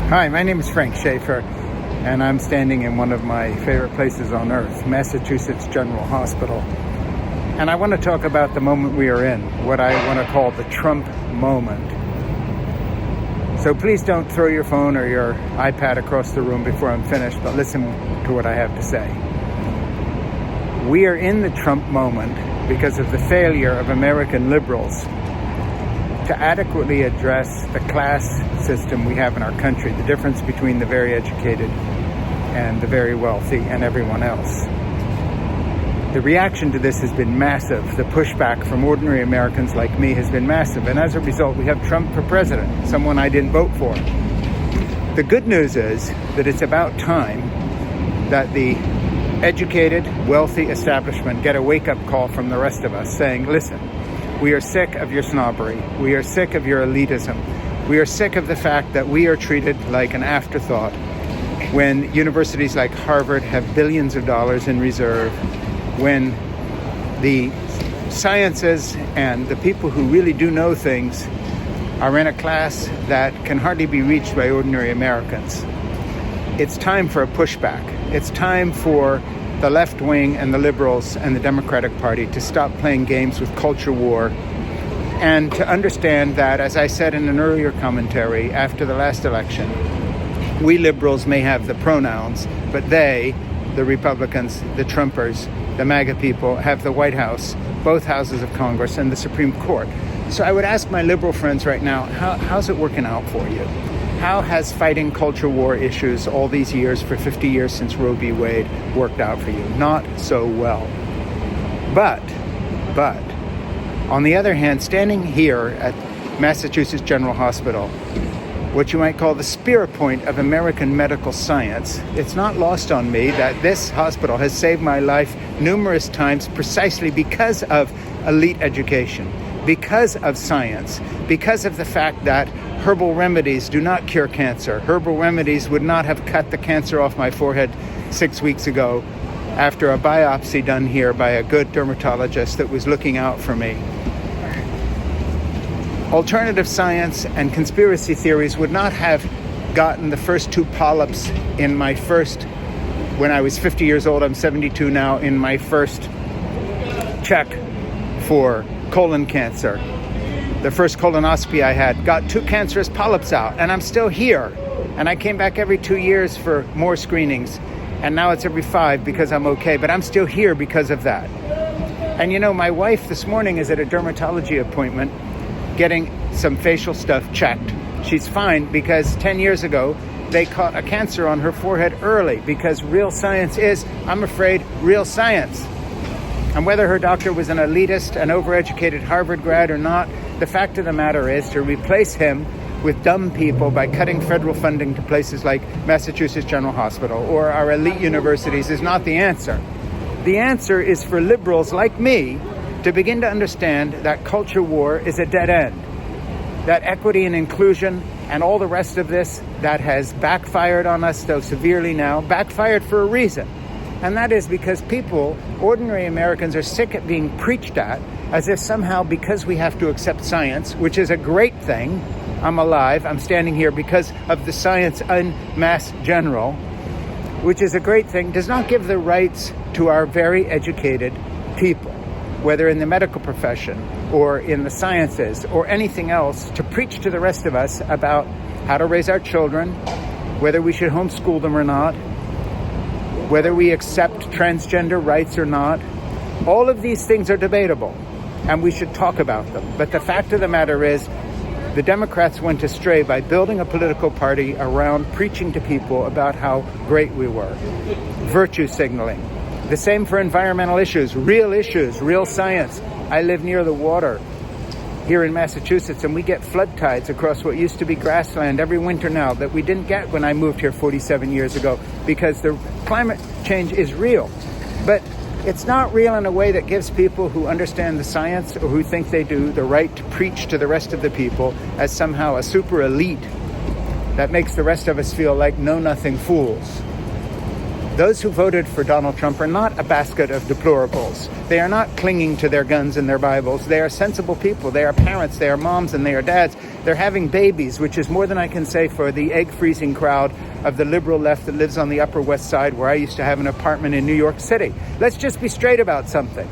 Hi, my name is Frank Schaefer, and I'm standing in one of my favorite places on earth, Massachusetts General Hospital. And I want to talk about the moment we are in, what I want to call the Trump moment. So please don't throw your phone or your iPad across the room before I'm finished, but listen to what I have to say. We are in the Trump moment because of the failure of American liberals to adequately address the class system we have in our country, the difference between the very educated and the very wealthy and everyone else. The reaction to this has been massive. The pushback from ordinary Americans like me has been massive. And as a result, we have Trump for president, someone I didn't vote for. The good news is that it's about time that the educated, wealthy establishment get a wake-up call from the rest of us saying, listen, we are sick of your snobbery. We are sick of your elitism. We are sick of the fact that we are treated like an afterthought when universities like Harvard have billions of dollars in reserve, when the sciences and the people who really do know things are in a class that can hardly be reached by ordinary Americans. It's time for a pushback. It's time for the left wing and the liberals and the Democratic Party to stop playing games with culture war and to understand that, as I said in an earlier commentary after the last election, we liberals may have the pronouns, but they, the Republicans, the Trumpers, the MAGA people, have the White House, both houses of Congress, and the Supreme Court. So I would ask my liberal friends right now, how's it working out for you? How has fighting culture war issues all these years, for 50 years since Roe v. Wade, worked out for you? Not so well. But, on the other hand, standing here at Massachusetts General Hospital, what you might call the spear point of American medical science, it's not lost on me that this hospital has saved my life numerous times precisely because of elite education, because of science, because of the fact that herbal remedies do not cure cancer. Herbal remedies would not have cut the cancer off my forehead 6 weeks ago after a biopsy done here by a good dermatologist that was looking out for me. Alternative science and conspiracy theories would not have gotten the first 2 polyps in my first, when I was 50 years old, I'm 72 now, in my first check for colon cancer. The first colonoscopy I had got 2 cancerous polyps out, and I'm still here. And I came back every 2 years for more screenings, and now it's every 5 because I'm okay, but I'm still here because of that. And you know, my wife this morning is at a dermatology appointment getting some facial stuff checked. She's fine because 10 years ago, they caught a cancer on her forehead early because real science is, I'm afraid, real science. And whether her doctor was an elitist, an overeducated Harvard grad or not, the fact of the matter is to replace him with dumb people by cutting federal funding to places like Massachusetts General Hospital or our elite universities is not the answer. The answer is for liberals like me to begin to understand that culture war is a dead end, that equity and inclusion and all the rest of this that has backfired on us so severely now, backfired for a reason. And that is because people, ordinary Americans, are sick at being preached at as if somehow because we have to accept science, which is a great thing, I'm alive, I'm standing here because of the science en masse general, which is a great thing, does not give the rights to our very educated people, whether in the medical profession or in the sciences or anything else, to preach to the rest of us about how to raise our children, whether we should homeschool them or not, whether we accept transgender rights or not. All of these things are debatable, and we should talk about them. But the fact of the matter is, the Democrats went astray by building a political party around preaching to people about how great we were. Virtue signaling. The same for environmental issues, real science. I live near the water here in Massachusetts, and we get flood tides across what used to be grassland every winter now that we didn't get when I moved here 47 years ago, because the climate change is real. But it's not real in a way that gives people who understand the science or who think they do the right to preach to the rest of the people as somehow a super elite that makes the rest of us feel like know-nothing fools. Those who voted for Donald Trump are not a basket of deplorables. They are not clinging to their guns and their Bibles. They are sensible people. They are parents. They are moms and they are dads. They're having babies, which is more than I can say for the egg-freezing crowd of the liberal left that lives on the Upper West Side, where I used to have an apartment in New York City. Let's just be straight about something.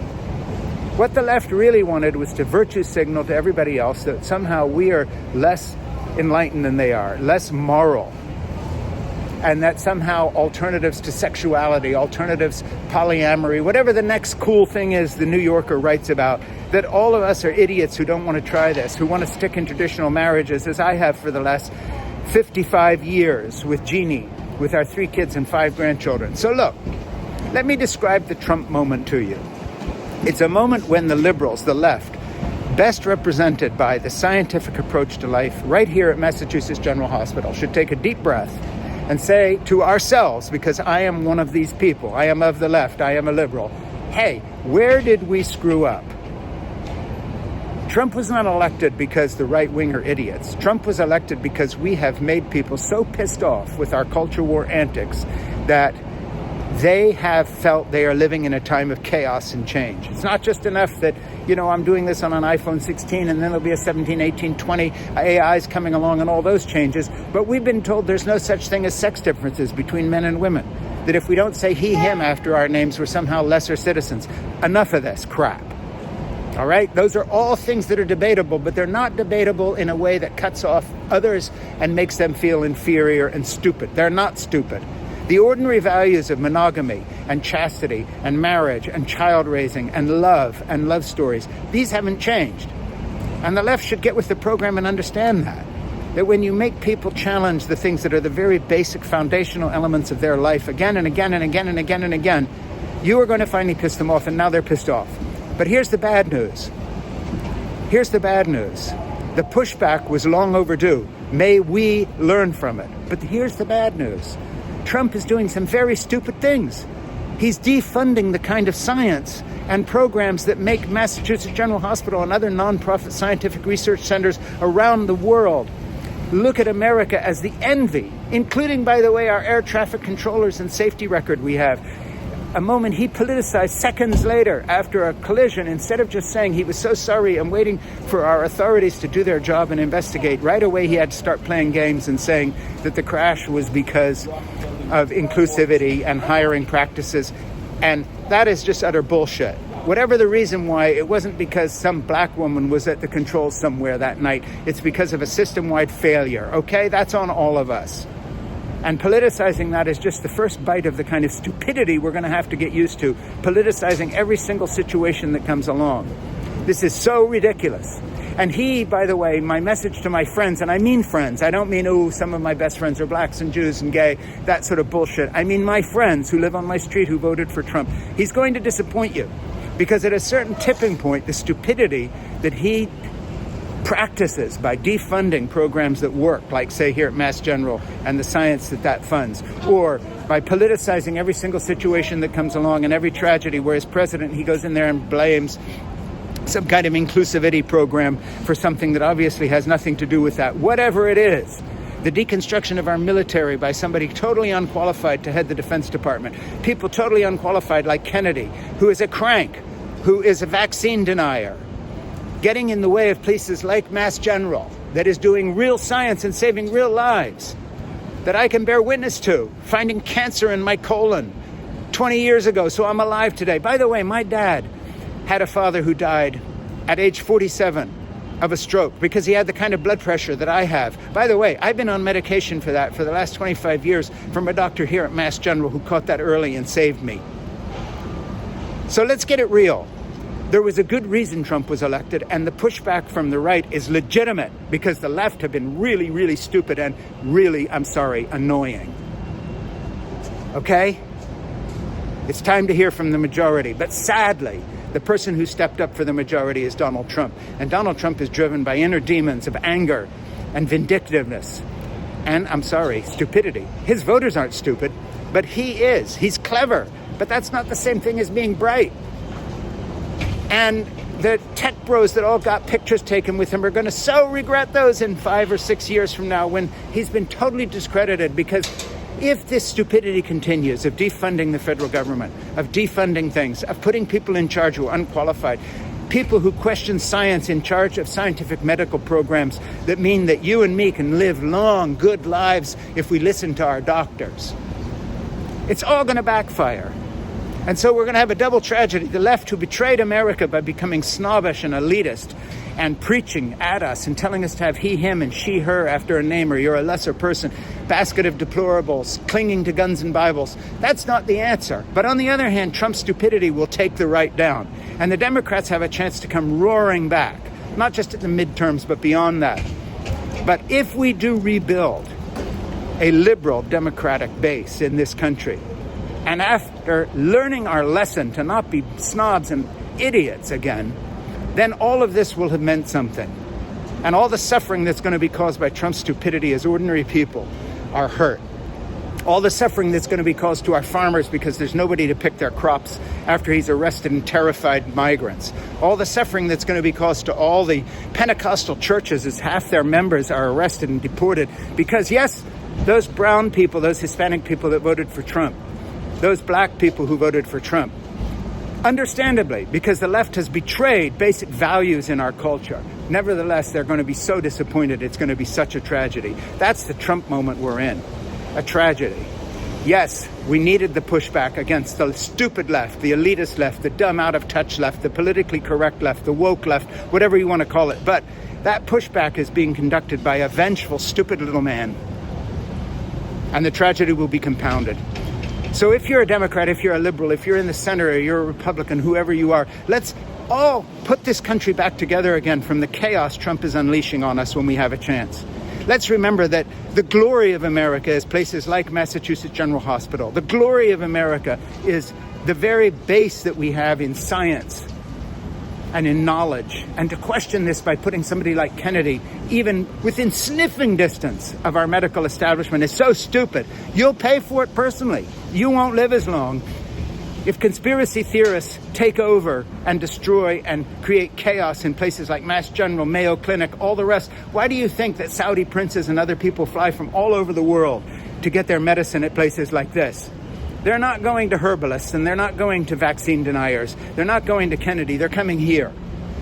What the left really wanted was to virtue signal to everybody else that somehow we are less enlightened than they are, less moral, and that somehow alternatives to sexuality, alternatives polyamory, whatever the next cool thing is the New Yorker writes about, that all of us are idiots who don't want to try this, who want to stick in traditional marriages, as I have for the last 55 years with Jeannie, with our 3 kids and 5 grandchildren. So look, let me describe the Trump moment to you. It's a moment when the liberals, the left, best represented by the scientific approach to life right here at Massachusetts General Hospital, should take a deep breath and say to ourselves, because I am one of these people, I am of the left, I am a liberal, hey, where did we screw up? Trump was not elected because the right-wing are idiots. Trump was elected because we have made people so pissed off with our culture war antics that they have felt they are living in a time of chaos and change. It's not just enough that, I'm doing this on an iPhone 16 and then there'll be a 17, 18, 20 AIs coming along and all those changes. But we've been told there's no such thing as sex differences between men and women. That if we don't say he, him after our names, we're somehow lesser citizens. Enough of this crap. All right? Those are all things that are debatable, but they're not debatable in a way that cuts off others and makes them feel inferior and stupid. They're not stupid. The ordinary values of monogamy and chastity and marriage and child raising and love stories, these haven't changed. And the left should get with the program and understand that when you make people challenge the things that are the very basic foundational elements of their life again and again and again and again and again, you are going to finally piss them off, and now they're pissed off. But here's the bad news. Here's the bad news. The pushback was long overdue. May we learn from it. But here's the bad news. Trump is doing some very stupid things. He's defunding the kind of science and programs that make Massachusetts General Hospital and other nonprofit scientific research centers around the world look at America as the envy, including, by the way, our air traffic controllers and safety record we have. A moment he politicized seconds later after a collision, instead of just saying he was so sorry and waiting for our authorities to do their job and investigate, right away he had to start playing games and saying that the crash was because of inclusivity and hiring practices. And that is just utter bullshit. Whatever the reason why, it wasn't because some black woman was at the controls somewhere that night. It's because of a system-wide failure, okay? That's on all of us. And politicizing that is just the first bite of the kind of stupidity we're going to have to get used to, politicizing every single situation that comes along. This is so ridiculous. And he, by the way, my message to my friends, and I mean friends, I don't mean, some of my best friends are blacks and Jews and gay, that sort of bullshit. I mean my friends who live on my street who voted for Trump. He's going to disappoint you, because at a certain tipping point, the stupidity that he practices by defunding programs that work, like, say, here at Mass General and the science that funds, or by politicizing every single situation that comes along and every tragedy, where as president, he goes in there and blames some kind of inclusivity program for something that obviously has nothing to do with that. Whatever it is, the deconstruction of our military by somebody totally unqualified to head the Defense Department, people totally unqualified like Kennedy, who is a crank, who is a vaccine denier, getting in the way of places like Mass General, that is doing real science and saving real lives, that I can bear witness to, finding cancer in my colon 20 years ago, so I'm alive today. By the way, my dad had a father who died at age 47 of a stroke because he had the kind of blood pressure that I have. By the way, I've been on medication for that for the last 25 years from a doctor here at Mass General who caught that early and saved me. So let's get it real. There was a good reason Trump was elected, and the pushback from the right is legitimate because the left have been really, really stupid and really, I'm sorry, annoying. Okay? It's time to hear from the majority. But sadly, the person who stepped up for the majority is Donald Trump. And Donald Trump is driven by inner demons of anger and vindictiveness. And, I'm sorry, stupidity. His voters aren't stupid, but he is. He's clever. But that's not the same thing as being bright. And the tech bros that all got pictures taken with him are going to so regret those in 5 or 6 years from now, when he's been totally discredited, because if this stupidity continues of defunding the federal government, of defunding things, of putting people in charge who are unqualified, people who question science in charge of scientific medical programs that mean that you and me can live long, good lives if we listen to our doctors, it's all going to backfire. And so we're going to have a double tragedy. The left, who betrayed America by becoming snobbish and elitist and preaching at us and telling us to have he, him, and she, her after a name, or you're a lesser person, basket of deplorables, clinging to guns and Bibles. That's not the answer. But on the other hand, Trump's stupidity will take the right down. And the Democrats have a chance to come roaring back, not just at the midterms, but beyond that. But if we do rebuild a liberal Democratic base in this country, and after learning our lesson to not be snobs and idiots again, then all of this will have meant something. And all the suffering that's going to be caused by Trump's stupidity as ordinary people are hurt. All the suffering that's going to be caused to our farmers because there's nobody to pick their crops after he's arrested and terrified migrants. All the suffering that's going to be caused to all the Pentecostal churches as half their members are arrested and deported because, yes, those brown people, those Hispanic people that voted for Trump, those black people who voted for Trump, understandably, because the left has betrayed basic values in our culture. Nevertheless, they're going to be so disappointed. It's going to be such a tragedy. That's the Trump moment we're in, a tragedy. Yes, we needed the pushback against the stupid left, the elitist left, the dumb, out-of-touch left, the politically correct left, the woke left, whatever you want to call it. But that pushback is being conducted by a vengeful, stupid little man. And the tragedy will be compounded. So if you're a Democrat, if you're a liberal, if you're in the center, or you're a Republican, whoever you are, let's all put this country back together again from the chaos Trump is unleashing on us when we have a chance. Let's remember that the glory of America is places like Massachusetts General Hospital. The glory of America is the very base that we have in science and in knowledge. And to question this by putting somebody like Kennedy even within sniffing distance of our medical establishment is so stupid. You'll pay for it personally. You won't live as long. If conspiracy theorists take over and destroy and create chaos in places like Mass General, Mayo Clinic, all the rest, why do you think that Saudi princes and other people fly from all over the world to get their medicine at places like this? They're not going to herbalists, and they're not going to vaccine deniers. They're not going to Kennedy. They're coming here.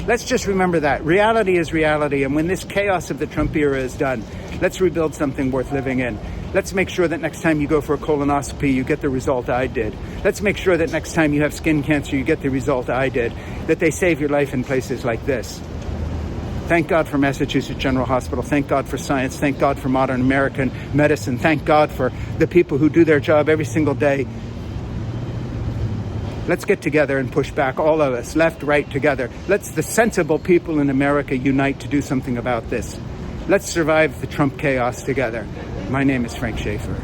Let's just remember that. Reality is reality, and when this chaos of the Trump era is done, let's rebuild something worth living in. Let's make sure that next time you go for a colonoscopy, you get the result I did. Let's make sure that next time you have skin cancer, you get the result I did, that they save your life in places like this. Thank God for Massachusetts General Hospital. Thank God for science. Thank God for modern American medicine. Thank God for the people who do their job every single day. Let's get together and push back, all of us, left, right, together. Let's, the sensible people in America, unite to do something about this. Let's survive the Trump chaos together. My name is Frank Schaefer.